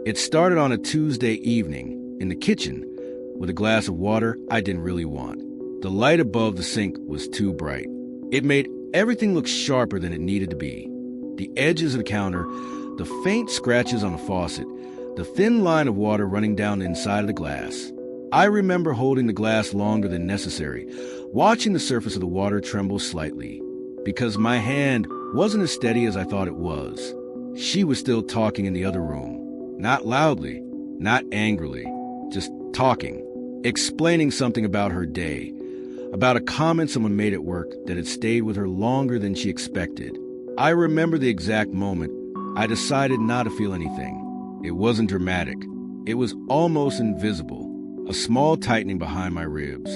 It started on a Tuesday evening in the kitchen with a glass of water I didn't really want. The light above the sink was too bright. It made everything look sharper than it needed to be. The edges of the counter, the faint scratches on the faucet, the thin line of water running down the inside of the glass. I remember holding the glass longer than necessary, watching the surface of the water tremble slightly, because my hand wasn't as steady as I thought it was. She was still talking in the other room. Not loudly, not angrily, just talking, explaining something about her day, about a comment someone made at work that had stayed with her longer than she expected. I remember the exact moment I decided not to feel anything. It wasn't dramatic. It was almost invisible. A small tightening behind my ribs,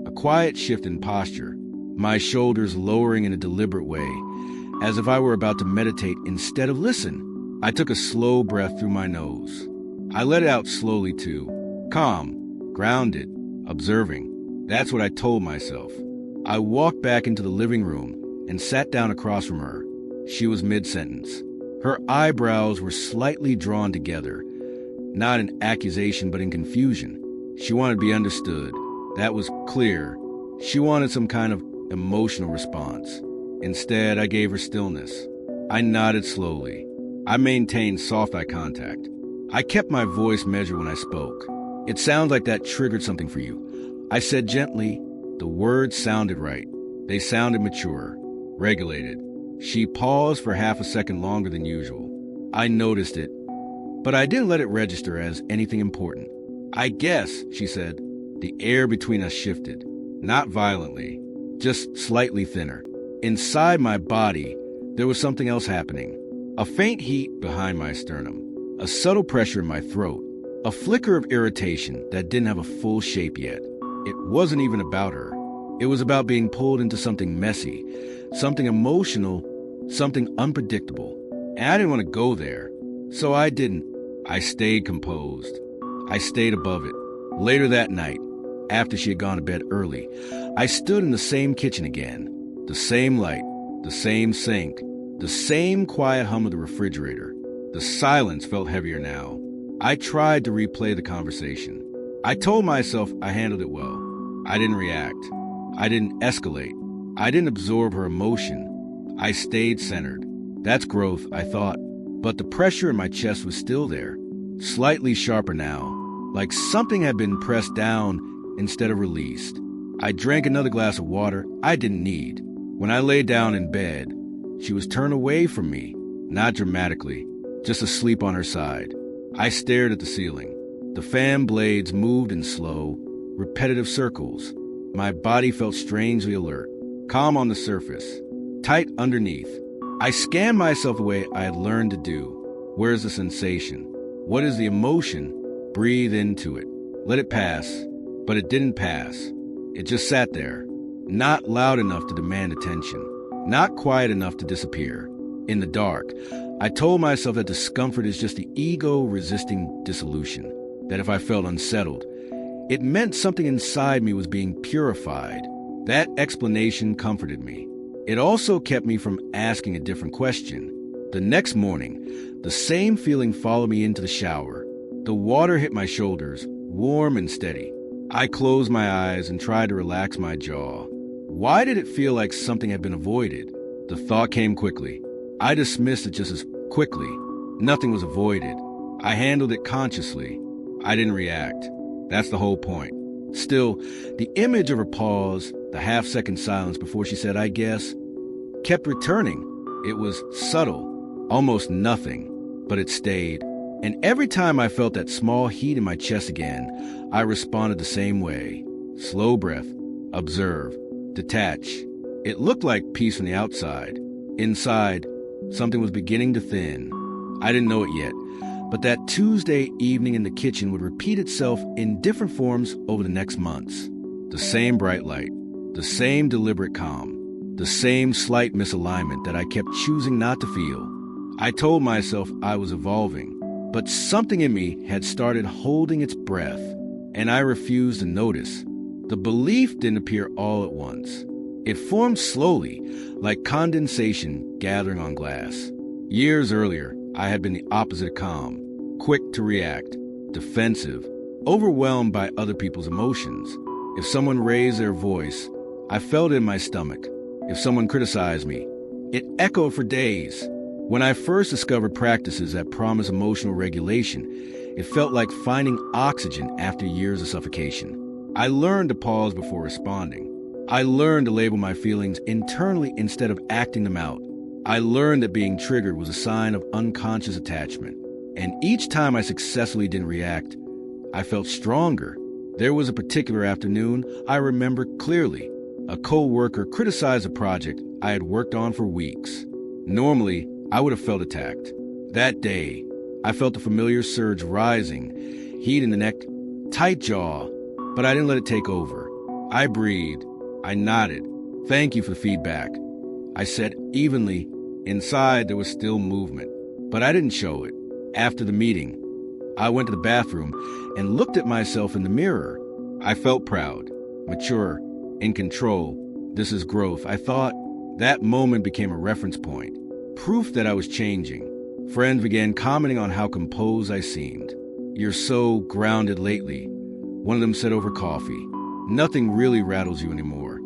a quiet shift in posture, my shoulders lowering in a deliberate way, as if I were about to meditate instead of listen. I took a slow breath through my nose. I let it out slowly too. Calm, grounded, observing. That's what I told myself. I walked back into the living room and sat down across from her. She was mid-sentence. Her eyebrows were slightly drawn together, not in accusation but in confusion. She wanted to be understood. That was clear. She wanted some kind of emotional response. Instead, I gave her stillness. I nodded slowly. I maintained soft eye contact. I kept my voice measured when I spoke. It sounds like that triggered something for you. I said gently. The words sounded right. They sounded mature, regulated. She paused for half a second longer than usual. I noticed it, but I didn't let it register as anything important. I guess, she said. The air between us shifted. Not violently, just slightly thinner. Inside my body, there was something else happening. A faint heat behind my sternum. A subtle pressure in my throat. A flicker of irritation that didn't have a full shape yet. It wasn't even about her. It was about being pulled into something messy, something emotional, something unpredictable. And I didn't want to go there, so I didn't. I stayed composed. I stayed above it. Later that night, after she had gone to bed early, I stood in the same kitchen again. The same light, the same sink, the same quiet hum of the refrigerator. The silence felt heavier now. I tried to replay the conversation. I told myself I handled it well. I didn't react. I didn't escalate. I didn't absorb her emotion. I stayed centered. That's growth, I thought. But the pressure in my chest was still there. Slightly sharper now, like something had been pressed down instead of released. I drank another glass of water I didn't need. When I lay down in bed, she was turned away from me, not dramatically, just asleep on her side. I stared at the ceiling. The fan blades moved in slow, repetitive circles. My body felt strangely alert, calm on the surface, tight underneath. I scanned myself the way I had learned to do. Where's the sensation? What is the emotion? Breathe into it. Let it pass. But it didn't pass. It just sat there, not loud enough to demand attention, not quiet enough to disappear. In the dark, I told myself that discomfort is just the ego resisting dissolution, that if I felt unsettled, it meant something inside me was being purified. That explanation comforted me. It also kept me from asking a different question. The next morning, the same feeling followed me into the shower. The water hit my shoulders, warm and steady. I closed my eyes and tried to relax my jaw. Why did it feel like something had been avoided? The thought came quickly. I dismissed it just as quickly. Nothing was avoided. I handled it consciously. I didn't react. That's the whole point. Still, the image of her pause, the half-second silence before she said, "I guess," kept returning. It was subtle, almost nothing, but it stayed. And every time I felt that small heat in my chest again, I responded the same way. Slow breath, observe, detach. It looked like peace from the outside. Inside, something was beginning to thin. I didn't know it yet, but that Tuesday evening in the kitchen would repeat itself in different forms over the next months. The same bright light, the same deliberate calm, the same slight misalignment that I kept choosing not to feel. I told myself I was evolving, but something in me had started holding its breath, and I refused to notice. The belief didn't appear all at once. It formed slowly, like condensation gathering on glass. Years earlier, I had been the opposite of calm, quick to react, defensive, overwhelmed by other people's emotions. If someone raised their voice, I felt it in my stomach. If someone criticized me, it echoed for days. When I first discovered practices that promise emotional regulation, it felt like finding oxygen after years of suffocation. I learned to pause before responding. I learned to label my feelings internally instead of acting them out. I learned that being triggered was a sign of unconscious attachment. And each time I successfully didn't react, I felt stronger. There was a particular afternoon I remember clearly. A co-worker criticized a project I had worked on for weeks. Normally, I would have felt attacked. That day, I felt the familiar surge rising, heat in the neck, tight jaw, but I didn't let it take over. I breathed. I nodded. Thank you for the feedback, I said evenly. Inside, there was still movement, but I didn't show it. After the meeting, I went to the bathroom and looked at myself in the mirror. I felt proud, mature, in control. This is growth, I thought. That moment became a reference point, proof that I was changing. Friends began commenting on how composed I seemed. You're so grounded lately, one of them said over coffee. Nothing really rattles you anymore.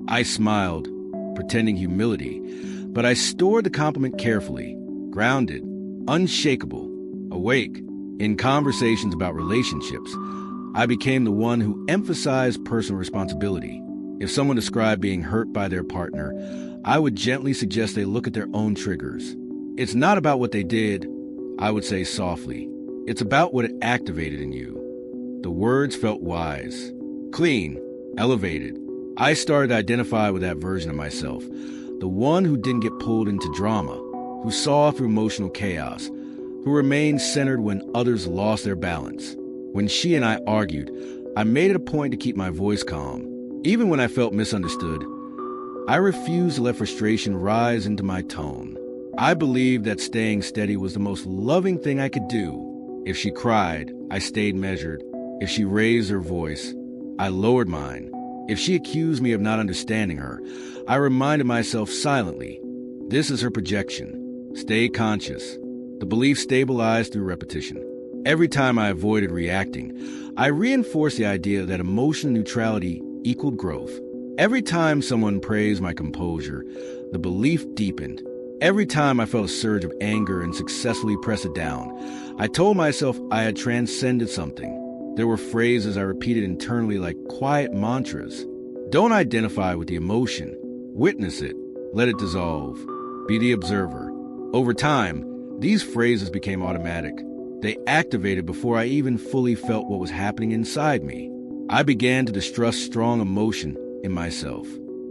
I smiled, pretending humility, but I stored the compliment carefully. Grounded, unshakable, awake. In conversations about relationships, I became the one who emphasized personal responsibility. If someone described being hurt by their partner, I would gently suggest they look at their own triggers. It's not about what they did, I would say softly. It's about what it activated in you. The words felt wise, clean, elevated. I started to identify with that version of myself, the one who didn't get pulled into drama, who saw through emotional chaos, who remained centered when others lost their balance. When she and I argued, I made it a point to keep my voice calm. Even when I felt misunderstood, I refused to let frustration rise into my tone. I believed that staying steady was the most loving thing I could do. If she cried, I stayed measured. If she raised her voice, I lowered mine. If she accused me of not understanding her, I reminded myself silently, this is her projection. Stay conscious. The belief stabilized through repetition. Every time I avoided reacting, I reinforced the idea that emotional neutrality equaled growth. Every time someone praised my composure, the belief deepened. Every time I felt a surge of anger and successfully pressed it down, I told myself I had transcended something. There were phrases I repeated internally like quiet mantras. Don't identify with the emotion. Witness it. Let it dissolve. Be the observer. Over time, these phrases became automatic. They activated before I even fully felt what was happening inside me. I began to distrust strong emotion in myself.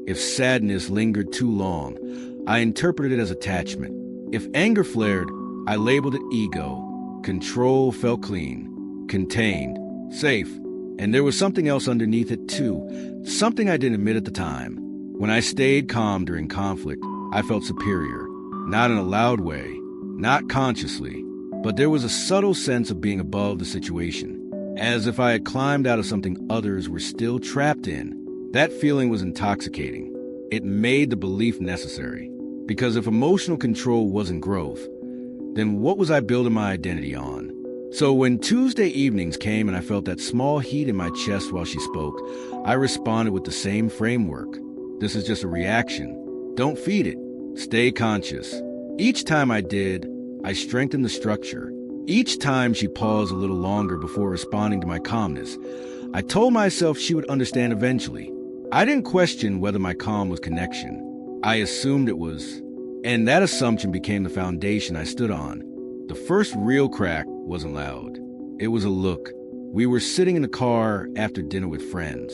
If sadness lingered too long, I interpreted it as attachment. If anger flared, I labeled it ego. Control felt clean, contained, safe. And there was something else underneath it too, something I didn't admit at the time. When I stayed calm during conflict, I felt superior. Not in a loud way, not consciously, but there was a subtle sense of being above the situation, as if I had climbed out of something others were still trapped in. That feeling was intoxicating. It made the belief necessary. Because if emotional control wasn't growth, then what was I building my identity on? So when Tuesday evenings came and I felt that small heat in my chest while she spoke, I responded with the same framework. This is just a reaction. Don't feed it. Stay conscious. Each time I did, I strengthened the structure. Each time she paused a little longer before responding to my calmness, I told myself she would understand eventually. I didn't question whether my calm was connection. I assumed it was, and that assumption became the foundation I stood on. The first real crack wasn't loud. It was a look. We were sitting in the car after dinner with friends.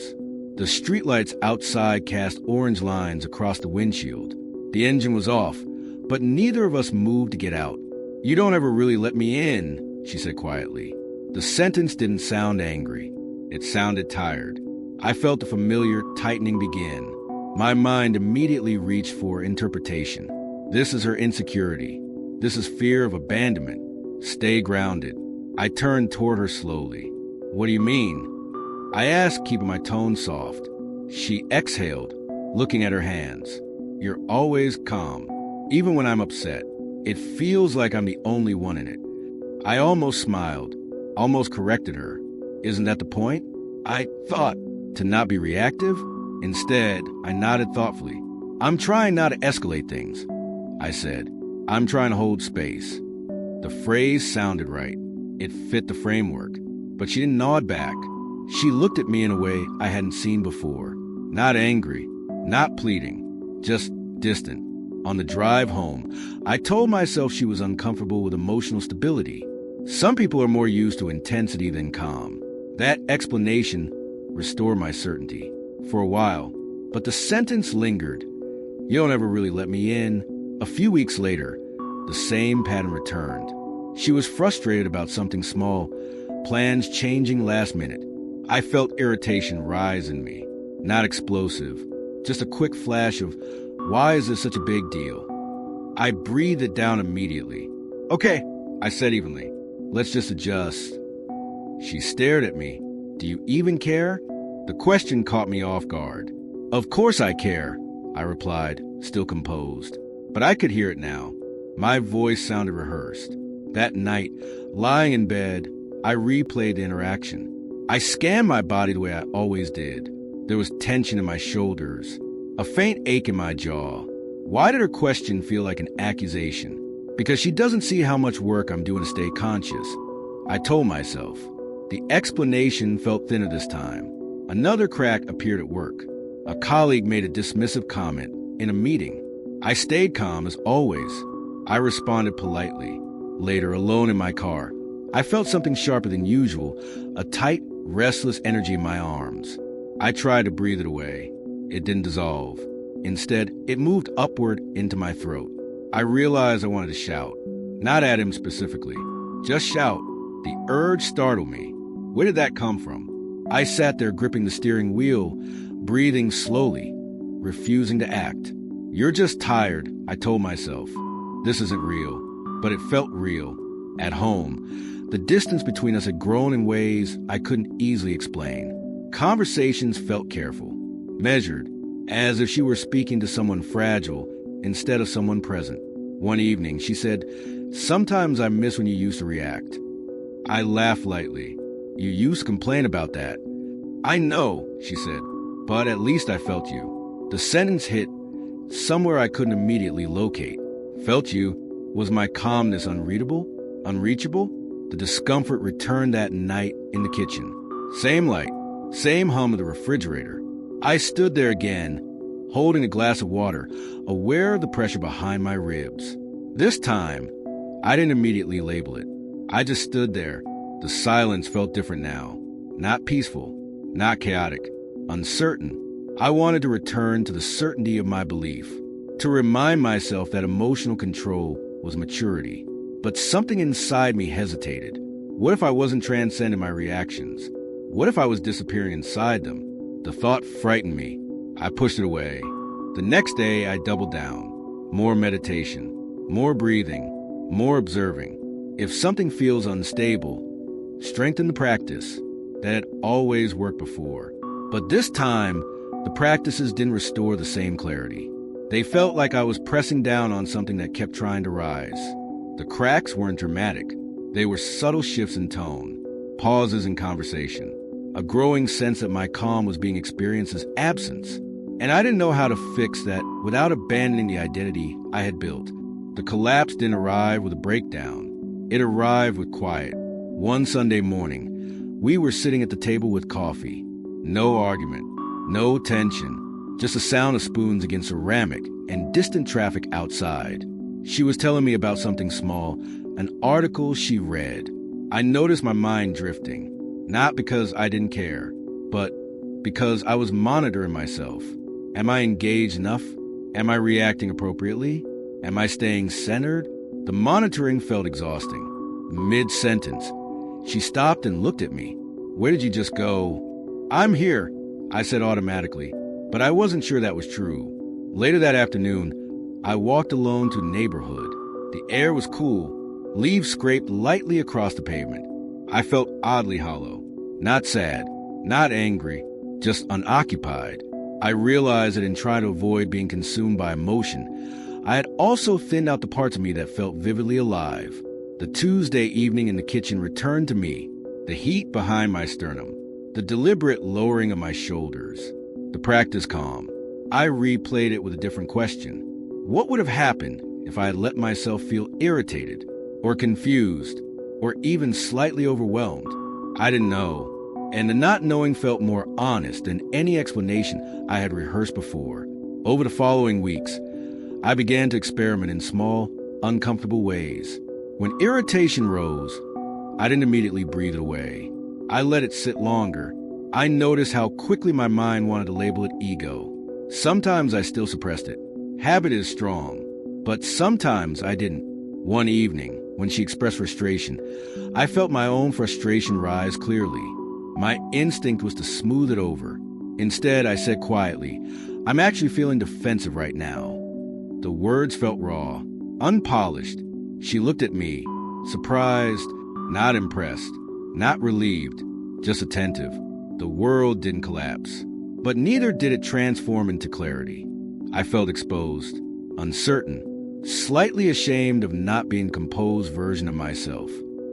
The streetlights outside cast orange lines across the windshield. The engine was off, but neither of us moved to get out. You don't ever really let me in, she said quietly. The sentence didn't sound angry. It sounded tired. I felt the familiar tightening begin. My mind immediately reached for interpretation. This is her insecurity. This is fear of abandonment. Stay grounded. I turned toward her slowly. What do you mean? I asked, keeping my tone soft. She exhaled, looking at her hands. You're always calm, even when I'm upset. It feels like I'm the only one in it. I almost smiled, almost corrected her. Isn't that the point? I thought, to not be reactive? Instead, I nodded thoughtfully. I'm trying not to escalate things, I said. I'm trying to hold space. The phrase sounded right. It fit the framework. But she didn't nod back. She looked at me in a way I hadn't seen before. Not angry, not pleading, just distant. On the drive home, I told myself she was uncomfortable with emotional stability. Some people are more used to intensity than calm. That explanation restored my certainty for a while, but the sentence lingered. You don't ever really let me in. A few weeks later, the same pattern returned. She was frustrated about something small, plans changing last minute. I felt irritation rise in me. Not explosive, just a quick flash of, why is this such a big deal? I breathed it down immediately. Okay, I said evenly. Let's just adjust. She stared at me. Do you even care? The question caught me off guard. Of course I care, I replied, still composed. But I could hear it now. My voice sounded rehearsed. That night, lying in bed, I replayed the interaction. I scanned my body the way I always did. There was tension in my shoulders, a faint ache in my jaw. Why did her question feel like an accusation? Because she doesn't see how much work I'm doing to stay conscious. I told myself. The explanation felt thinner this time. Another crack appeared at work. A colleague made a dismissive comment in a meeting. I stayed calm as always. I responded politely. Later, alone in my car, I felt something sharper than usual, a tight, restless energy in my arms. I tried to breathe it away. It didn't dissolve. Instead, it moved upward into my throat. I realized I wanted to shout. Not at him specifically. Just shout. The urge startled me. Where did that come from? I sat there gripping the steering wheel, breathing slowly, refusing to act. You're just tired, I told myself. This isn't real. But it felt real. At home, the distance between us had grown in ways I couldn't easily explain. Conversations felt careful, measured, as if she were speaking to someone fragile instead of someone present. One evening, she said, "Sometimes I miss when you used to react." I laughed lightly. "You used to complain about that." "I know," she said, "but at least I felt you." The sentence hit somewhere I couldn't immediately locate. Felt you? Was my calmness unreadable? Unreachable? The discomfort returned that night in the kitchen. Same light, same hum of the refrigerator. I stood there again, holding a glass of water, aware of the pressure behind my ribs. This time, I didn't immediately label it. I just stood there. The silence felt different now. Not peaceful, not chaotic, uncertain. I wanted to return to the certainty of my belief, to remind myself that emotional control was maturity. But something inside me hesitated. What if I wasn't transcending my reactions? What if I was disappearing inside them? The thought frightened me. I pushed it away. The next day, I doubled down. More meditation, more breathing, more observing. If something feels unstable, strengthen the practice. That had always worked before. But this time, the practices didn't restore the same clarity. They felt like I was pressing down on something that kept trying to rise. The cracks weren't dramatic. They were subtle shifts in tone, pauses in conversation, a growing sense that my calm was being experienced as absence. And I didn't know how to fix that without abandoning the identity I had built. The collapse didn't arrive with a breakdown. It arrived with quiet. One Sunday morning, we were sitting at the table with coffee. No argument, no tension, just the sound of spoons against ceramic and distant traffic outside. She was telling me about something small, an article she read. I noticed my mind drifting, not because I didn't care, but because I was monitoring myself. Am I engaged enough? Am I reacting appropriately? Am I staying centered? The monitoring felt exhausting. Mid-sentence, she stopped and looked at me. "Where did you just go?" "I'm here," I said automatically, but I wasn't sure that was true. Later that afternoon, I walked alone to the neighborhood. The air was cool. Leaves scraped lightly across the pavement. I felt oddly hollow. Not sad, not angry, just unoccupied. I realized that in trying to avoid being consumed by emotion, I had also thinned out the parts of me that felt vividly alive. The Tuesday evening in the kitchen returned to me, the heat behind my sternum, the deliberate lowering of my shoulders, the practice calm. I replayed it with a different question. What would have happened if I had let myself feel irritated, or confused, or even slightly overwhelmed? I didn't know, and the not knowing felt more honest than any explanation I had rehearsed before. Over the following weeks, I began to experiment in small, uncomfortable ways. When irritation rose, I didn't immediately breathe it away. I let it sit longer. I noticed how quickly my mind wanted to label it ego. Sometimes I still suppressed it. Habit is strong, but sometimes I didn't. One evening, when she expressed frustration, I felt my own frustration rise clearly. My instinct was to smooth it over. Instead, I said quietly, "I'm actually feeling defensive right now." The words felt raw, unpolished. She looked at me, surprised, not impressed, not relieved, just attentive. The world didn't collapse, but neither did it transform into clarity. I felt exposed, uncertain, slightly ashamed of not being a composed version of myself.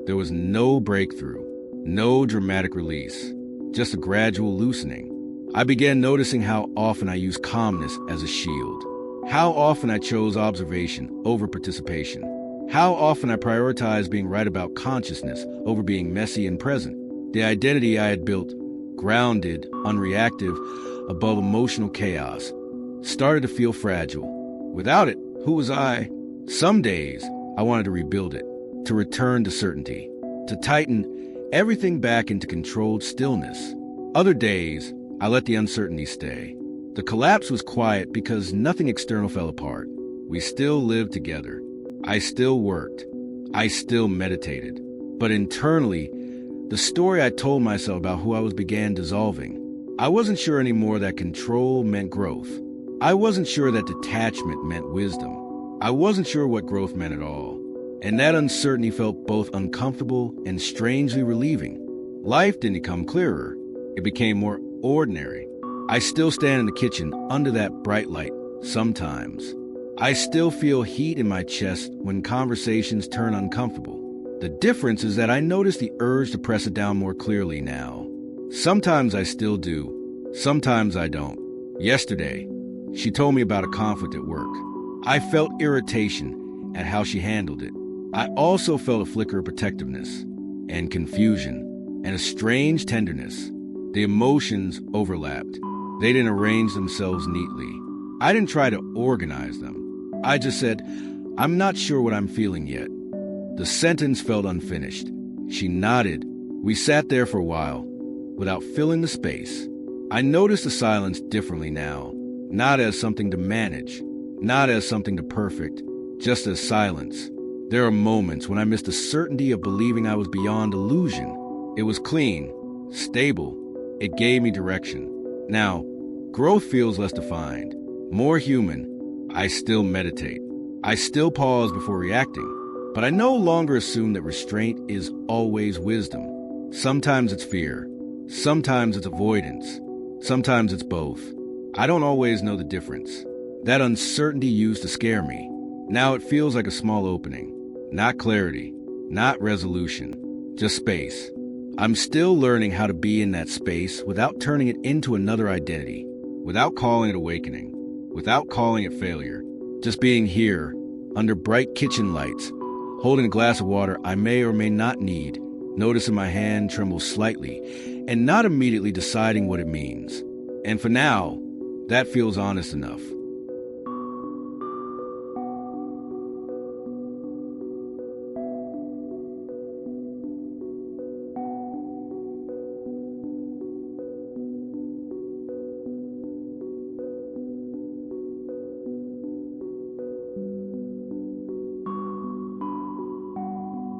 There was no breakthrough, no dramatic release, just a gradual loosening. I began noticing how often I used calmness as a shield, how often I chose observation over participation, how often I prioritized being right about consciousness over being messy and present. The identity I had built, grounded, unreactive, above emotional chaos, started to feel fragile. Without it, who was I? Some days, I wanted to rebuild it, to return to certainty, to tighten everything back into controlled stillness. Other days, I let the uncertainty stay. The collapse was quiet because nothing external fell apart. We still lived together. I still worked. I still meditated. But internally, the story I told myself about who I was began dissolving. I wasn't sure anymore that control meant growth. I wasn't sure that detachment meant wisdom. I wasn't sure what growth meant at all. And that uncertainty felt both uncomfortable and strangely relieving. Life didn't become clearer. It became more ordinary. I still stand in the kitchen under that bright light sometimes. I still feel heat in my chest when conversations turn uncomfortable. The difference is that I notice the urge to press it down more clearly now. Sometimes I still do. Sometimes I don't. Yesterday, she told me about a conflict at work. I felt irritation at how she handled it. I also felt a flicker of protectiveness and confusion and a strange tenderness. The emotions overlapped. They didn't arrange themselves neatly. I didn't try to organize them. I just said, "I'm not sure what I'm feeling yet." The sentence felt unfinished. She nodded. We sat there for a while, without filling the space. I noticed the silence differently now, not as something to manage, not as something to perfect, just as silence. There are moments when I missed the certainty of believing I was beyond illusion. It was clean, stable. It gave me direction. Now, growth feels less defined, more human. I still meditate. I still pause before reacting. But I no longer assume that restraint is always wisdom. Sometimes it's fear. Sometimes it's avoidance. Sometimes it's both. I don't always know the difference. That uncertainty used to scare me. Now it feels like a small opening. Not clarity. Not resolution. Just space. I'm still learning how to be in that space without turning it into another identity. Without calling it awakening. Without calling it failure. Just being here, under bright kitchen lights, holding a glass of water I may or may not need, noticing my hand tremble slightly, and not immediately deciding what it means. And for now, that feels honest enough.